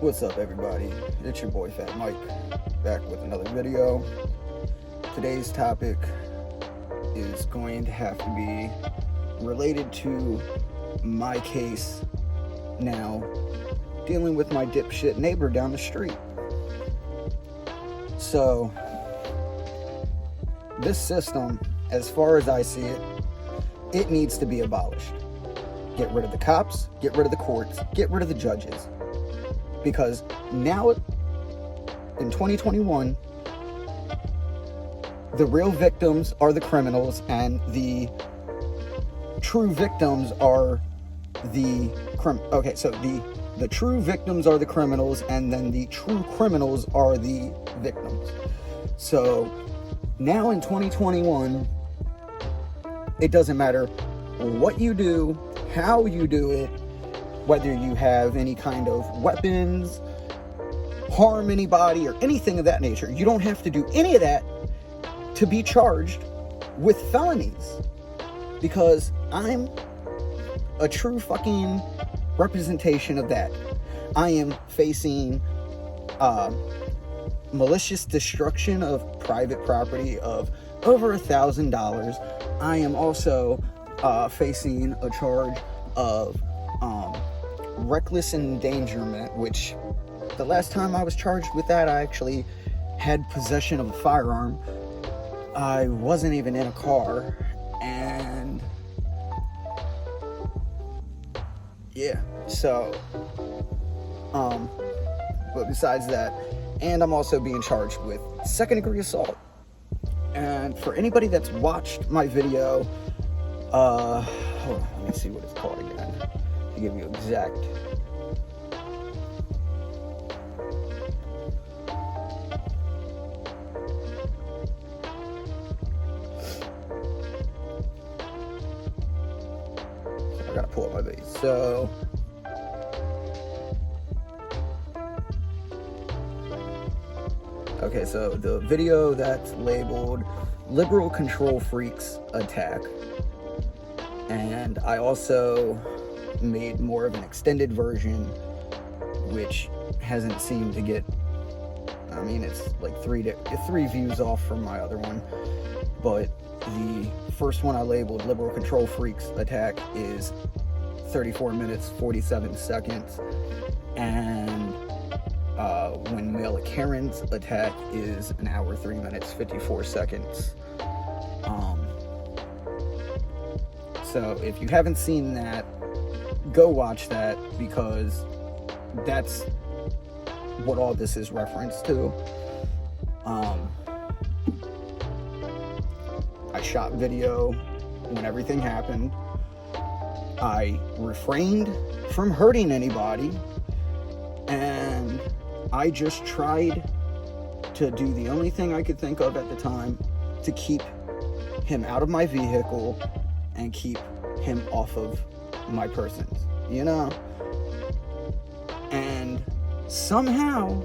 What's up, everybody? It's your boy Phat Mike, back with another video. Today's topic is going to have to be related to my case now, dealing with my dipshit neighbor down the street. So, this system, as far as I see it, it needs to be abolished. Get rid of the cops, get rid of the courts, get rid of the judges. Because now, in 2021, the real victims are the criminals, and the true victims are the the true victims are the criminals, and then the true criminals are the victims. So now in 2021, it doesn't matter what you do, how you do it, whether you have any kind of weapons, harm anybody, or anything of that nature. You don't have to do any of that to be charged with felonies. Because I'm a true fucking representation of that. I am facing malicious destruction of private property of over $1,000. I am also facing a charge of reckless endangerment, which the last time I was charged with that, I actually had possession of a firearm. I wasn't even in a car, and yeah, so but besides that, and I'm also being charged with second-degree assault. And for anybody that's watched my video, hold on, let me see what it's called again to give you exact. I gotta pull up my video. So okay, so the video that's labeled "Liberal Control Freaks Attack," and I also made more of an extended version, which hasn't seemed to get, I mean, it's like three views off from my other one. But the first one I labeled "Liberal Control Freaks Attack" is 34 minutes 47 seconds, and "When Male Karens Attack" is 1 hour 3 minutes 54 seconds. So if you haven't seen that, go watch that, because that's what all this is referenced to. I shot video when everything happened. I refrained from hurting anybody, and I just tried to do the only thing I could think of at the time to keep him out of my vehicle and keep him off of my persons, you know? And somehow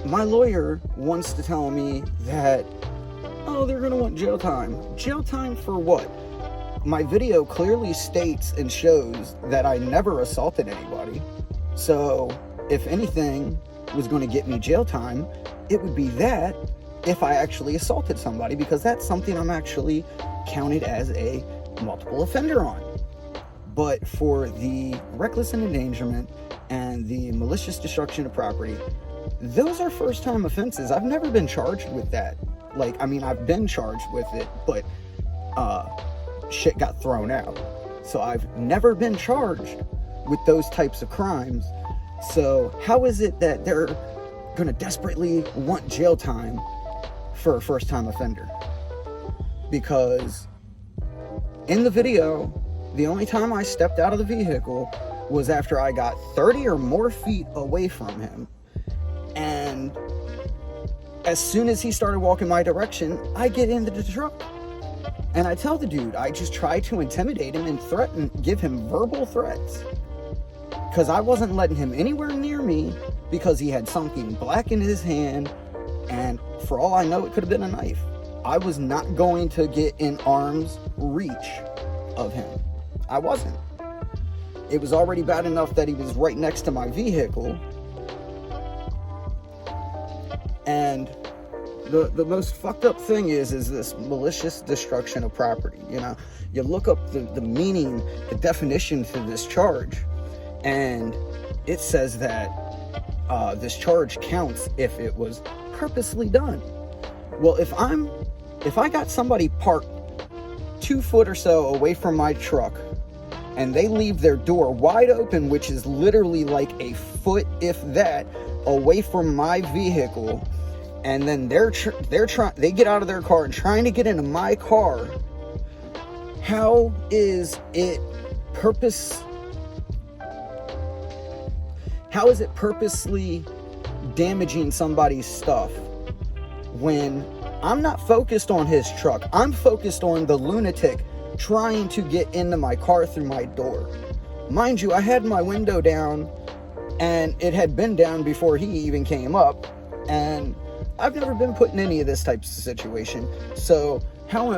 my lawyer wants to tell me that, oh, they're gonna want jail time. Jail time for what? My video clearly states and shows that I never assaulted anybody. So if anything was going to get me jail time, it would be that if I actually assaulted somebody, because that's something I'm actually counted as a multiple offender on. But for the reckless endangerment and the malicious destruction of property, those are first-time offenses. I've never been charged with that. Like, I mean, I've been charged with it, but shit got thrown out. So I've never been charged with those types of crimes. So how is it that they're gonna desperately want jail time for a first-time offender? Because in the video, the only time I stepped out of the vehicle was after I got 30 or more feet away from him. And as soon as he started walking my direction, I get into the truck. And I tell the dude, I just try to intimidate him and give him verbal threats. Because I wasn't letting him anywhere near me, because he had something black in his hand, and for all I know, it could have been a knife. I was not going to get in arm's reach of him. I wasn't. it was already bad enough that he was right next to my vehicle. And the most fucked up thing is this malicious destruction of property. You know, you look up the meaning, the definition to this charge, and it says that this charge counts if it was purposely done. Well, if I got somebody parked 2 foot or so away from my truck, and they leave their door wide open, which is literally like a foot, if that, away from my vehicle, and then they get out of their car and trying to get into my car, how is it purposely damaging somebody's stuff when I'm not focused on his truck? I'm focused on the lunatic trying to get into my car through my door. Mind you, I had my window down, and it had been down before he even came up, and I've never been put in any of this type of situation. So how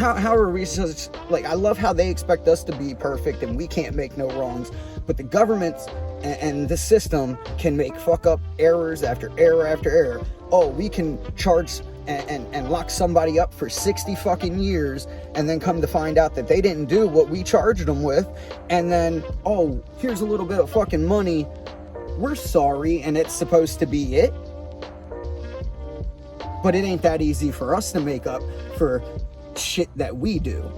are we such, like, I love how they expect us to be perfect and we can't make no wrongs, but the government and the system can make fuck up errors after error after error. Oh, we can charge and lock somebody up for 60 fucking years, and then come to find out that they didn't do what we charged them with, and then, oh, here's a little bit of fucking money, we're sorry, and it's supposed to be it. But it ain't that easy for us to make up for shit that we do.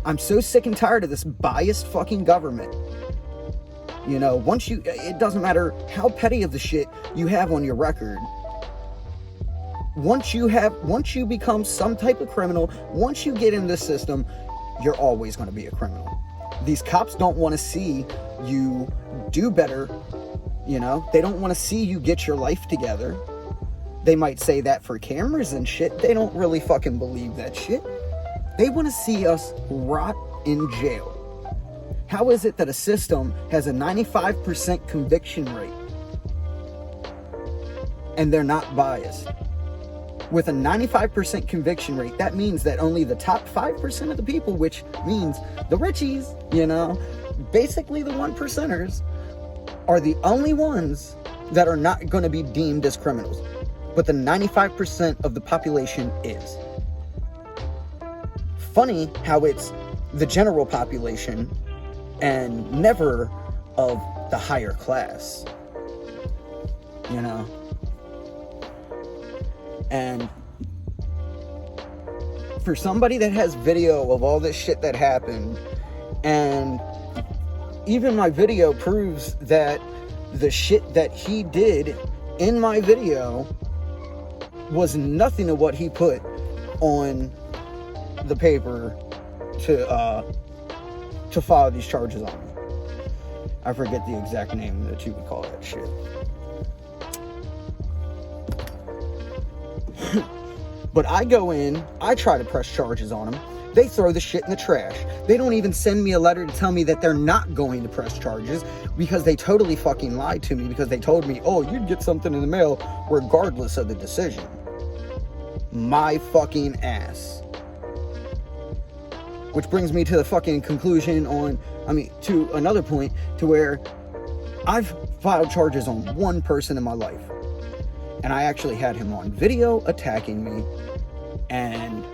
I'm so sick and tired of this biased fucking government. You know, it doesn't matter how petty of the shit you have on your record. Once you become some type of criminal, once you get in this system, you're always going to be a criminal. These cops don't want to see you do better. You know, they don't want to see you get your life together. They might say that for cameras and shit. They don't really fucking believe that shit. They want to see us rot in jail. How is it that a system has a 95% conviction rate and they're not biased? With a 95% conviction rate, that means that only the top 5% of the people, which means the richies, you know, basically the 1%ers, are the only ones that are not going to be deemed as criminals. But the 95% of the population is. Funny how it's the general population and never of the higher class. You know? And for somebody that has video of all this shit that happened, and even my video proves that the shit that he did in my video was nothing of what he put on the paper to file these charges on me. I forget the exact name that you would call that shit. But I go in, I try to press charges on them. They throw the shit in the trash. They don't even send me a letter to tell me that they're not going to press charges, because they totally fucking lied to me, because they told me, oh, you'd get something in the mail regardless of the decision. My fucking ass. Which brings me to the fucking conclusion to another point, to where I've filed charges on one person in my life. And I actually had him on video attacking me. And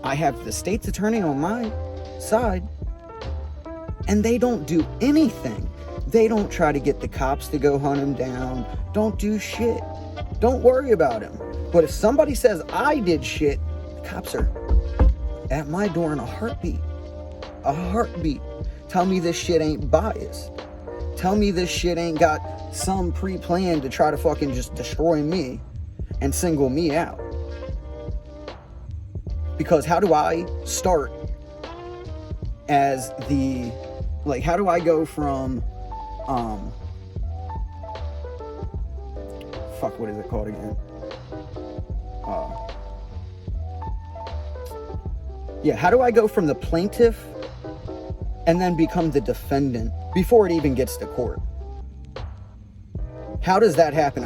I have the state's attorney on my side. And they don't do anything. They don't try to get the cops to go hunt him down. Don't do shit. Don't worry about him. But if somebody says I did shit, the cops are at my door in a heartbeat. A heartbeat. Tell me this shit ain't biased. Tell me this shit ain't got some pre-plan to try to fucking just destroy me and single me out. Because how do I start as the, like, how do I go from, what is it called again? How do I go from the plaintiff and then become the defendant before it even gets to court? How does that happen?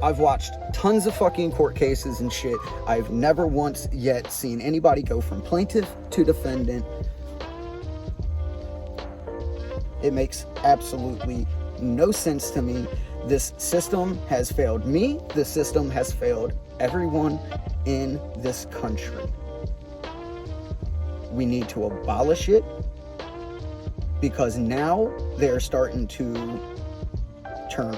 I've watched tons of fucking court cases and shit. I've never once yet seen anybody go from plaintiff to defendant. It makes absolutely no sense to me. This system has failed me. This system has failed everyone in this country. We need to abolish it, because now they're starting to turn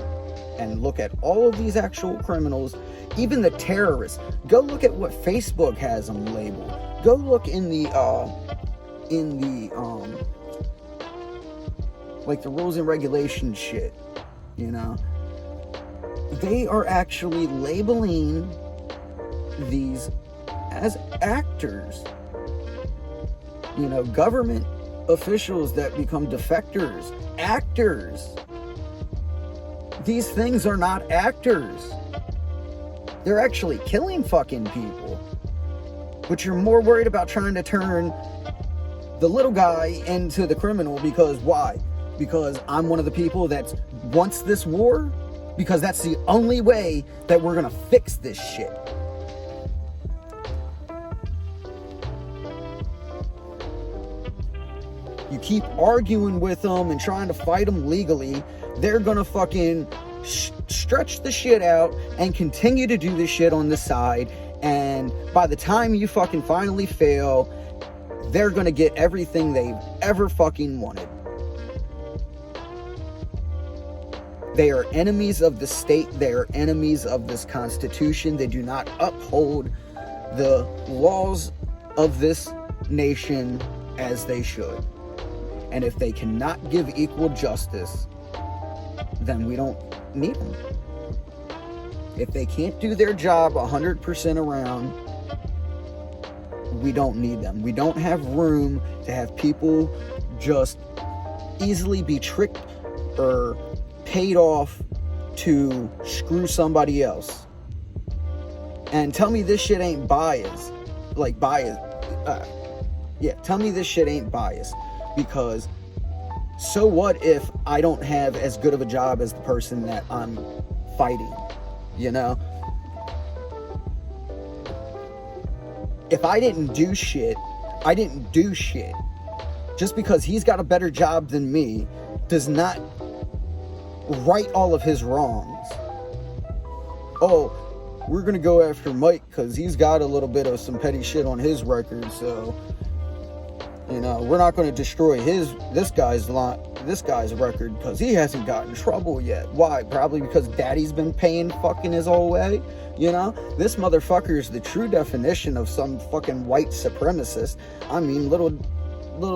and look at all of these actual criminals, even the terrorists. Go look at what Facebook has them labeled. Go look in the like the rules and regulations shit, you know. They are actually labeling these as actors. You know, government officials that become defectors, actors. These things are not actors. They're actually killing fucking people. But you're more worried about trying to turn the little guy into the criminal, because why? Because I'm one of the people that wants this war? Because that's the only way that we're gonna fix this shit. You keep arguing with them and trying to fight them legally, they're gonna fucking stretch the shit out and continue to do this shit on the side. And by the time you fucking finally fail, they're gonna get everything they've ever fucking wanted. They are enemies of the state. They are enemies of this Constitution. They do not uphold the laws of this nation as they should. And if they cannot give equal justice, then we don't need them. If they can't do their job 100% around, we don't need them. We don't have room to have people just easily be tricked or paid off to screw somebody else. And tell me this shit ain't biased. Like biased. Tell me this shit ain't biased. Because so what if I don't have as good of a job as the person that I'm fighting? You know? If I didn't do shit, I didn't do shit. Just because he's got a better job than me does not right all of his wrongs. Oh, we're gonna go after Mike because he's got a little bit of some petty shit on his record, so you know, we're not going to destroy this guy's record because he hasn't gotten in trouble yet. Why? Probably because daddy's been paying fucking his whole way. You know, this motherfucker is the true definition of some fucking white supremacist. I mean, little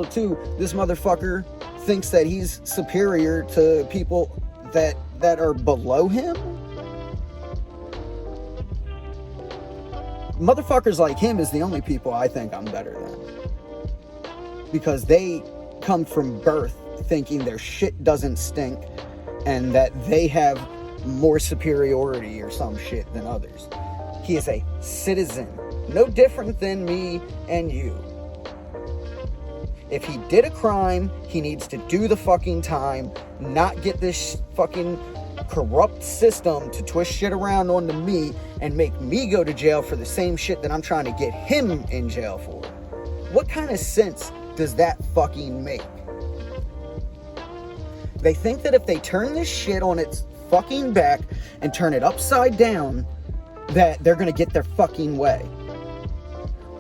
too, this motherfucker thinks that he's superior to people that are below him. Motherfuckers like him is the only people I think I'm better than. Because they come from birth thinking their shit doesn't stink and that they have more superiority or some shit than others. He is a citizen, no different than me and you. If he did a crime, he needs to do the fucking time, not get this fucking corrupt system to twist shit around onto me and make me go to jail for the same shit that I'm trying to get him in jail for. What kind of sense does that fucking make? They think that if they turn this shit on its fucking back and turn it upside down, that they're gonna get their fucking way.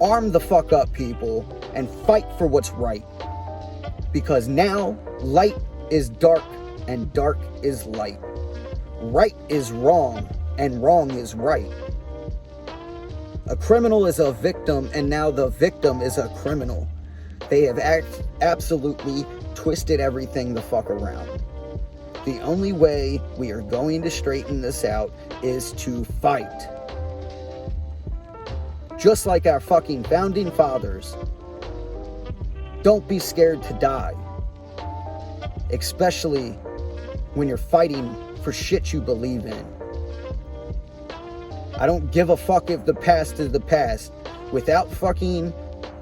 Arm the fuck up, people, and fight for what's right. Because now, light is dark, and dark is light. Right is wrong, and wrong is right. A criminal is a victim, and now the victim is a criminal. They have absolutely twisted everything the fuck around. The only way we are going to straighten this out is to fight. Just like our fucking founding fathers. Don't be scared to die. Especially when you're fighting for shit you believe in. I don't give a fuck if the past is the past. Without fucking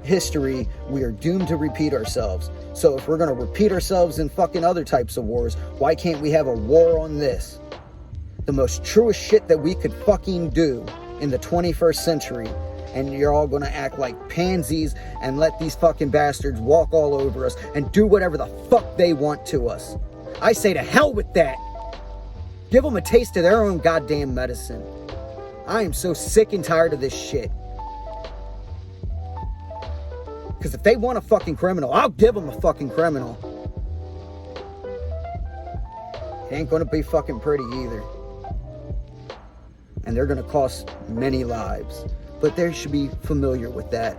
history, we are doomed to repeat ourselves. So if we're going to repeat ourselves in fucking other types of wars, why can't we have a war on this? The most truest shit that we could fucking do in the 21st century. And you're all gonna act like pansies and let these fucking bastards walk all over us and do whatever the fuck they want to us. I say to hell with that. Give them a taste of their own goddamn medicine. I am so sick and tired of this shit. Because if they want a fucking criminal, I'll give them a fucking criminal. It ain't gonna be fucking pretty either. And they're gonna cost many lives. But they should be familiar with that.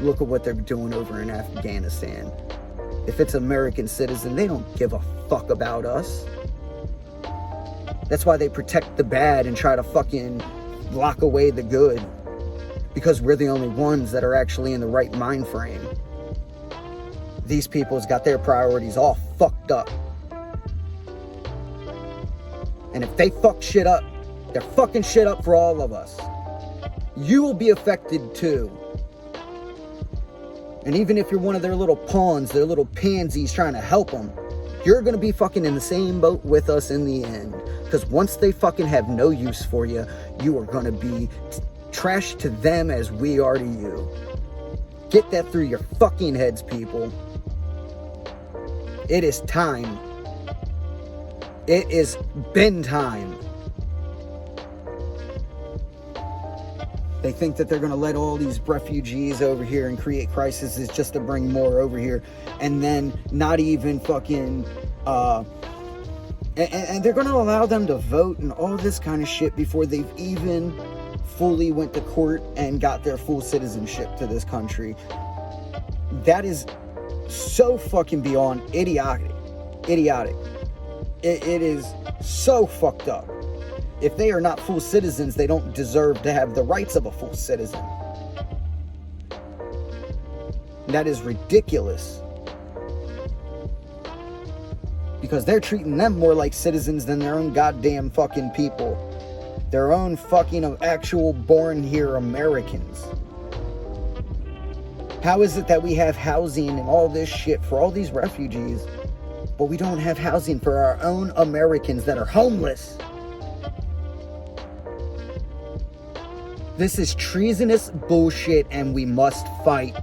Look at what they're doing over in Afghanistan. If it's American citizen, they don't give a fuck about us. That's why they protect the bad and try to fucking lock away the good. Because we're the only ones that are actually in the right mind frame. These people's got their priorities all fucked up. And if they fuck shit up, they're fucking shit up for all of us. You will be affected too. And even if you're one of their little pawns, their little pansies trying to help them, you're going to be fucking in the same boat with us in the end. Because once they fucking have no use for you, you are going to be trash to them as we are to you. Get that through your fucking heads, people. It is time. It is been time. They think that they're going to let all these refugees over here and create crises just to bring more over here. And then not even fucking... And they're going to allow them to vote and all this kind of shit before they've even fully went to court and got their full citizenship to this country. That is so fucking beyond idiotic. It is so fucked up. If they are not full citizens, they don't deserve to have the rights of a full citizen. That is ridiculous. Because they're treating them more like citizens than their own goddamn fucking people. Their own fucking actual born here Americans. How is it that we have housing and all this shit for all these refugees, but we don't have housing for our own Americans that are homeless? This is treasonous bullshit and we must fight